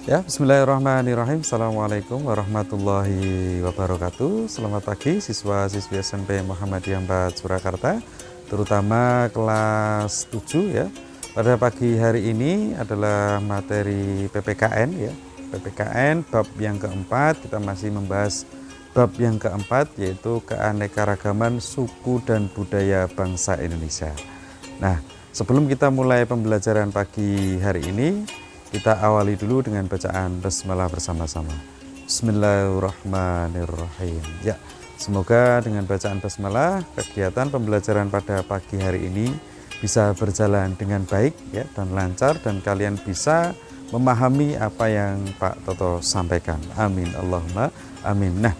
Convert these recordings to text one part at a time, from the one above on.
Ya, bismillahirrahmanirrahim. Assalamualaikum warahmatullahi wabarakatuh. Selamat pagi siswa-siswi SMP Muhammadiyah 4 Surakarta, terutama kelas 7 ya. Pada pagi hari ini adalah materi PPKN ya. PPKN bab yang keempat, kita masih membahas bab yang keempat, yaitu keanekaragaman suku dan budaya bangsa Indonesia. Nah, sebelum kita mulai pembelajaran pagi hari ini, kita awali dulu dengan bacaan basmalah bersama-sama. Bismillahirrahmanirrahim. Ya, semoga dengan bacaan basmalah kegiatan pembelajaran pada pagi hari ini bisa berjalan dengan baik ya dan lancar, dan kalian bisa memahami apa yang Pak Toto sampaikan. Amin Allahumma amin. Nah,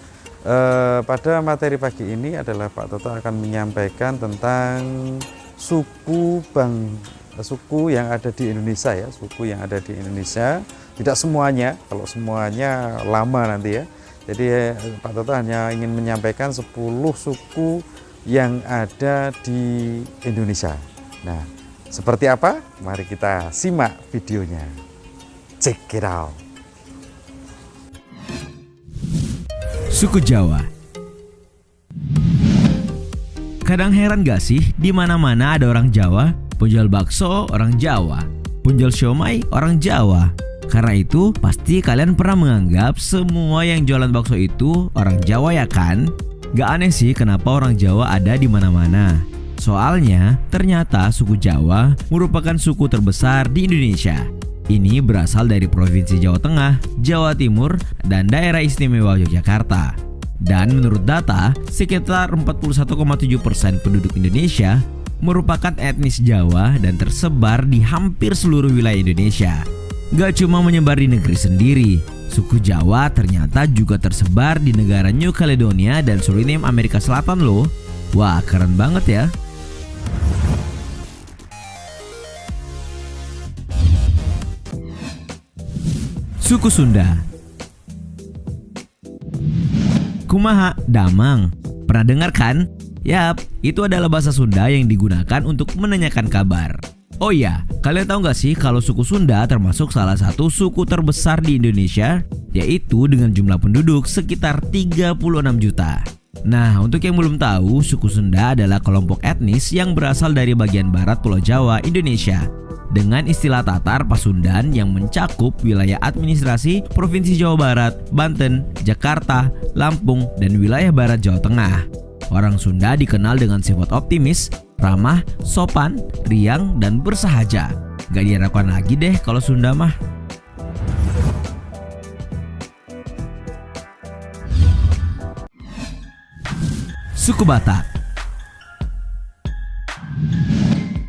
pada materi pagi ini adalah Pak Toto akan menyampaikan tentang suku yang ada di Indonesia ya, suku yang ada di Indonesia. Tidak semuanya, kalau semuanya lama nanti ya. Jadi Pak Toto hanya ingin menyampaikan 10 suku yang ada di Indonesia. Nah, seperti apa? Mari kita simak videonya. Check it out. Suku Jawa. Kadang heran gak sih, di mana-mana ada orang Jawa. Penjual bakso orang Jawa, penjual siomay orang Jawa. Karena itu pasti kalian pernah menganggap semua yang jualan bakso itu orang Jawa ya kan? Gak aneh sih kenapa orang Jawa ada di mana-mana. Soalnya ternyata suku Jawa merupakan suku terbesar di Indonesia. Ini berasal dari Provinsi Jawa Tengah, Jawa Timur, dan Daerah Istimewa Yogyakarta. Dan menurut data, sekitar 41,7% penduduk Indonesia merupakan etnis Jawa dan tersebar di hampir seluruh wilayah Indonesia. Gak cuma menyebar di negeri sendiri, suku Jawa ternyata juga tersebar di negara New Caledonia dan Suriname Amerika Selatan loh. Wah, keren banget ya. Suku Sunda. Kumaha, damang. Pernah dengar kan? Yap, itu adalah bahasa Sunda yang digunakan untuk menanyakan kabar. Oh iya, kalian tahu gak sih kalau suku Sunda termasuk salah satu suku terbesar di Indonesia, yaitu dengan jumlah penduduk sekitar 36 juta. Nah, untuk yang belum tahu, suku Sunda adalah kelompok etnis yang berasal dari bagian barat Pulau Jawa, Indonesia, dengan istilah Tatar Pasundan yang mencakup wilayah administrasi Provinsi Jawa Barat, Banten, Jakarta, Lampung, dan wilayah barat Jawa Tengah. Orang Sunda dikenal dengan sifat optimis, ramah, sopan, riang, dan bersahaja. Gak diragukan lagi deh kalau Sunda mah. Suku Batak.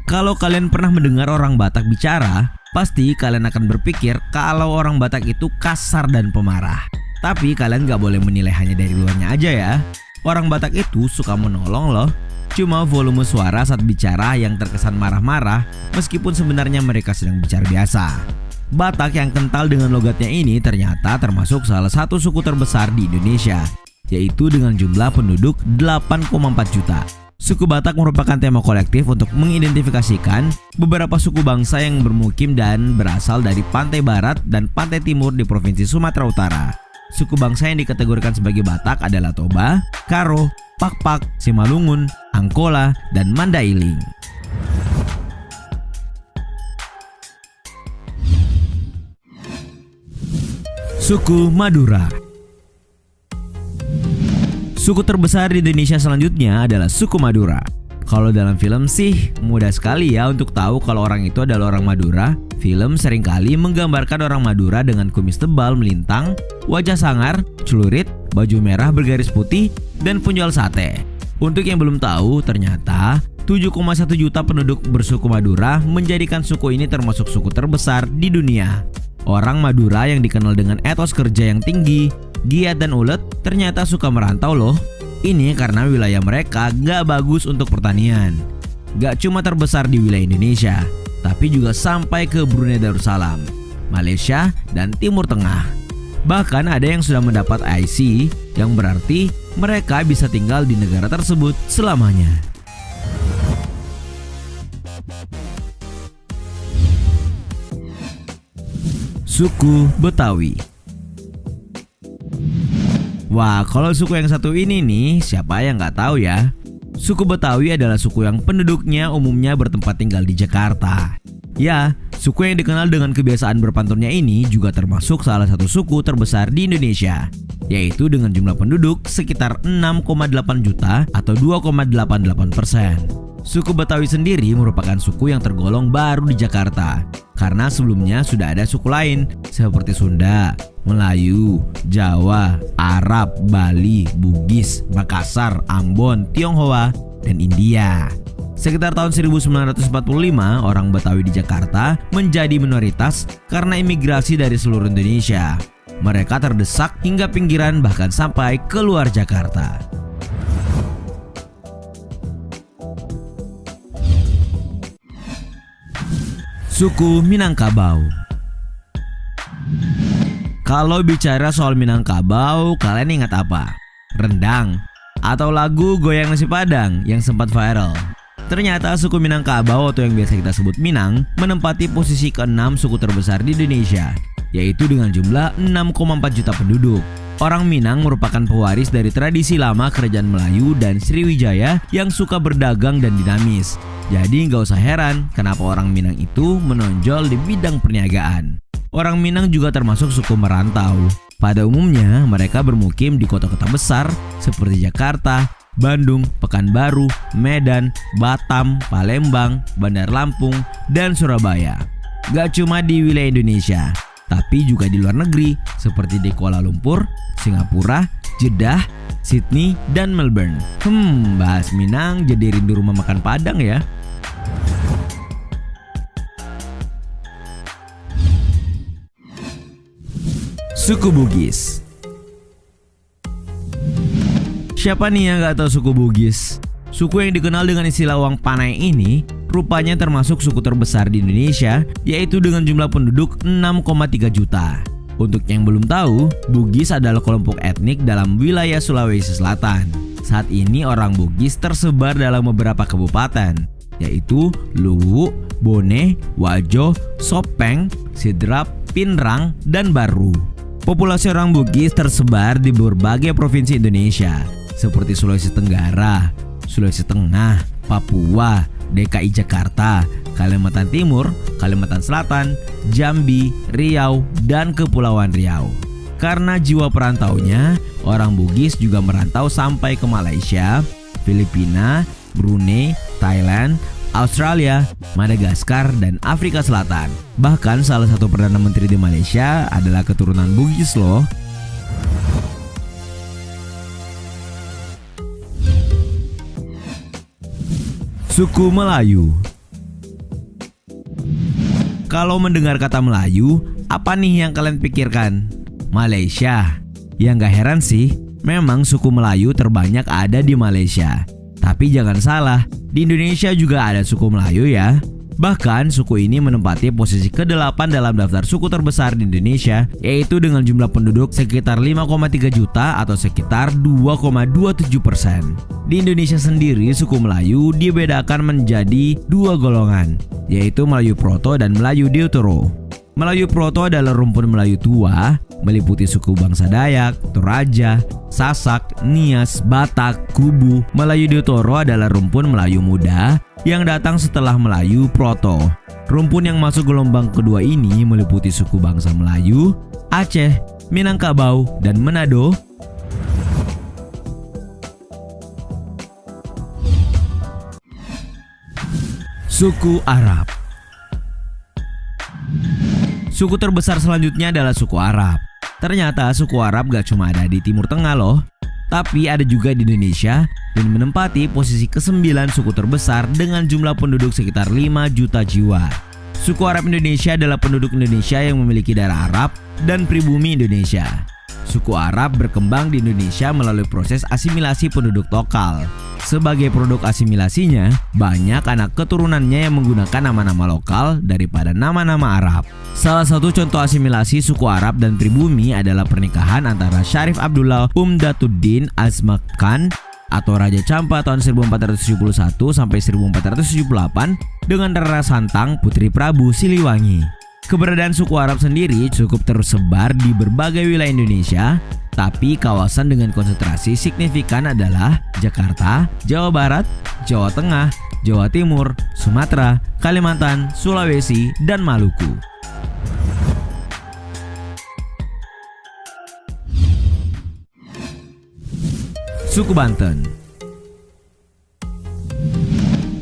Kalau kalian pernah mendengar orang Batak bicara, pasti kalian akan berpikir kalau orang Batak itu kasar dan pemarah. Tapi kalian gak boleh menilai hanya dari luarnya aja ya. Orang Batak itu suka menolong loh. Cuma volume suara saat bicara yang terkesan marah-marah, meskipun sebenarnya mereka sedang bicara biasa. Batak yang kental dengan logatnya ini ternyata termasuk salah satu suku terbesar di Indonesia, yaitu dengan jumlah penduduk 8,4 juta. Suku Batak merupakan tema kolektif untuk mengidentifikasikan beberapa suku bangsa yang bermukim dan berasal dari pantai barat dan pantai timur di Provinsi Sumatera Utara. Suku bangsa yang dikategorikan sebagai Batak adalah Toba, Karo, Pakpak, Simalungun, Angkola, dan Mandailing. Suku Madura. Suku terbesar di Indonesia selanjutnya adalah suku Madura. Kalau dalam film sih mudah sekali ya untuk tahu kalau orang itu adalah orang Madura. Film seringkali menggambarkan orang Madura dengan kumis tebal melintang, wajah sangar, celurit, baju merah bergaris putih, dan penjual sate. Untuk yang belum tahu, ternyata 7,1 juta penduduk bersuku Madura menjadikan suku ini termasuk suku terbesar di dunia. Orang Madura yang dikenal dengan etos kerja yang tinggi, giat dan ulet ternyata suka merantau loh. Ini karena wilayah mereka gak bagus untuk pertanian. Gak cuma terbesar di wilayah Indonesia, tapi juga sampai ke Brunei Darussalam, Malaysia, dan Timur Tengah. Bahkan ada yang sudah mendapat IC, yang berarti mereka bisa tinggal di negara tersebut selamanya. Suku Betawi. Wah, kalau suku yang satu ini nih, siapa yang nggak tahu ya? Suku Betawi adalah suku yang penduduknya umumnya bertempat tinggal di Jakarta. Ya, suku yang dikenal dengan kebiasaan berpantunnya ini juga termasuk salah satu suku terbesar di Indonesia, yaitu dengan jumlah penduduk sekitar 6,8 juta atau 2,88%. Suku Betawi sendiri merupakan suku yang tergolong baru di Jakarta, karena sebelumnya sudah ada suku lain seperti Sunda, Melayu, Jawa, Arab, Bali, Bugis, Makassar, Ambon, Tionghoa, dan India. Sekitar tahun 1945, orang Betawi di Jakarta menjadi minoritas karena imigrasi dari seluruh Indonesia. Mereka terdesak hingga pinggiran bahkan sampai keluar Jakarta. Suku Minangkabau. Kalau bicara soal Minangkabau, kalian ingat apa? Rendang atau lagu Goyang Nasi Padang yang sempat viral. Ternyata suku Minangkabau atau yang biasa kita sebut Minang menempati posisi ke-6 suku terbesar di Indonesia, yaitu dengan jumlah 6,4 juta penduduk. Orang Minang merupakan pewaris dari tradisi lama kerajaan Melayu dan Sriwijaya yang suka berdagang dan dinamis. Jadi nggak usah heran kenapa orang Minang itu menonjol di bidang perniagaan. Orang Minang juga termasuk suku merantau. Pada umumnya mereka bermukim di kota-kota besar seperti Jakarta, Bandung, Pekanbaru, Medan, Batam, Palembang, Bandar Lampung, dan Surabaya. Gak cuma di wilayah Indonesia, tapi juga di luar negeri seperti di Kuala Lumpur, Singapura, Jeddah, Sydney, dan Melbourne. Bahas Minang jadi rindu rumah makan Padang ya. Suku Bugis. Siapa nih yang gak tahu suku Bugis? Suku yang dikenal dengan istilah uang panai ini rupanya termasuk suku terbesar di Indonesia, yaitu dengan jumlah penduduk 6,3 juta. Untuk yang belum tahu, Bugis adalah kelompok etnik dalam wilayah Sulawesi Selatan. Saat ini orang Bugis tersebar dalam beberapa kabupaten, yaitu Luwu, Bone, Wajo, Sopeng, Sidrap, Pinrang, dan Baru. Populasi orang Bugis tersebar di berbagai provinsi Indonesia seperti Sulawesi Tenggara, Sulawesi Tengah, Papua, DKI Jakarta, Kalimantan Timur, Kalimantan Selatan, Jambi, Riau, dan Kepulauan Riau. Karena jiwa perantaunya, orang Bugis juga merantau sampai ke Malaysia, Filipina, Brunei, Thailand, Australia, Madagaskar, dan Afrika Selatan. Bahkan salah satu Perdana Menteri di Malaysia adalah keturunan Bugis loh. Suku Melayu. Kalau mendengar kata Melayu, apa nih yang kalian pikirkan? Malaysia. Ya nggak heran sih, memang suku Melayu terbanyak ada di Malaysia. Tapi jangan salah, di Indonesia juga ada suku Melayu ya. Bahkan suku ini menempati posisi ke-8 dalam daftar suku terbesar di Indonesia, yaitu dengan jumlah penduduk sekitar 5,3 juta atau sekitar 2,27%. Di Indonesia sendiri, suku Melayu dibedakan menjadi 2 golongan, yaitu Melayu Proto dan Melayu Deutero. Melayu Proto adalah rumpun Melayu tua, meliputi suku bangsa Dayak, Toraja, Sasak, Nias, Batak, Kubu. Melayu Deutero adalah rumpun Melayu muda yang datang setelah Melayu Proto. Rumpun yang masuk gelombang kedua ini meliputi suku bangsa Melayu, Aceh, Minangkabau, dan Manado. Suku Arab. Suku terbesar selanjutnya adalah suku Arab. Ternyata suku Arab gak cuma ada di Timur Tengah loh, tapi ada juga di Indonesia dan menempati posisi ke-9 suku terbesar dengan jumlah penduduk sekitar 5 juta jiwa. Suku Arab Indonesia adalah penduduk Indonesia yang memiliki darah Arab dan pribumi Indonesia. Suku Arab berkembang di Indonesia melalui proses asimilasi penduduk lokal. Sebagai produk asimilasinya, banyak anak keturunannya yang menggunakan nama-nama lokal daripada nama-nama Arab. Salah satu contoh asimilasi suku Arab dan pribumi adalah pernikahan antara Syarif Abdullah Umdatuddin Azmak Khan atau Raja Campa tahun 1471 sampai 1478 dengan Rara Santang Putri Prabu Siliwangi. Keberadaan suku Arab sendiri cukup tersebar di berbagai wilayah Indonesia, tapi kawasan dengan konsentrasi signifikan adalah Jakarta, Jawa Barat, Jawa Tengah, Jawa Timur, Sumatera, Kalimantan, Sulawesi, dan Maluku. Suku Banten.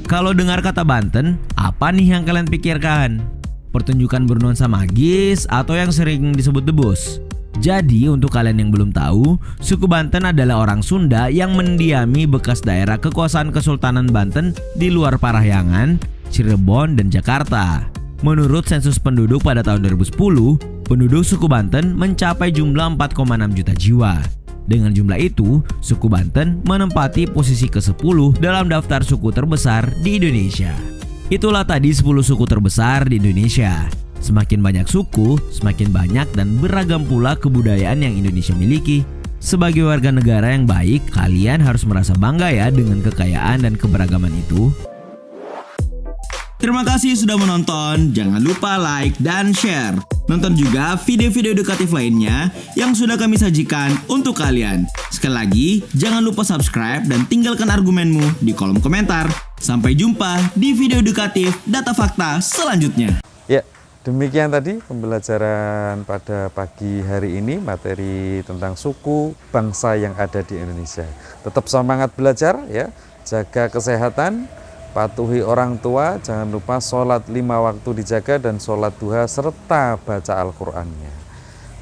Kalau dengar kata Banten, apa nih yang kalian pikirkan? Pertunjukan bernuansa magis atau yang sering disebut debus? Jadi untuk kalian yang belum tahu, suku Banten adalah orang Sunda yang mendiami bekas daerah kekuasaan Kesultanan Banten di luar Parahyangan, Cirebon, dan Jakarta. Menurut sensus penduduk pada tahun 2010, penduduk suku Banten mencapai jumlah 4,6 juta jiwa. Dengan jumlah itu, suku Banten menempati posisi ke-10 dalam daftar suku terbesar di Indonesia. Itulah tadi 10 suku terbesar di Indonesia. Semakin banyak suku, semakin banyak dan beragam pula kebudayaan yang Indonesia miliki. Sebagai warga negara yang baik, kalian harus merasa bangga ya dengan kekayaan dan keberagaman itu. Terima kasih sudah menonton. Jangan lupa like dan share. Nonton juga video-video edukatif lainnya yang sudah kami sajikan untuk kalian. Sekali lagi, jangan lupa subscribe dan tinggalkan argumenmu di kolom komentar. Sampai jumpa di video edukatif Data Fakta selanjutnya. Ya, demikian tadi pembelajaran pada pagi hari ini, materi tentang suku bangsa yang ada di Indonesia. Tetap semangat belajar ya, jaga kesehatan, patuhi orang tua, jangan lupa sholat 5 waktu dijaga dan sholat duha serta baca Al-Qur'annya.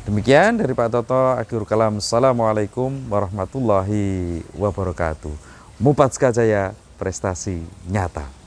Demikian dari Pak Toto, akhirul kalam. Assalamualaikum warahmatullahi wabarakatuh. Mupat Jaya, prestasi nyata.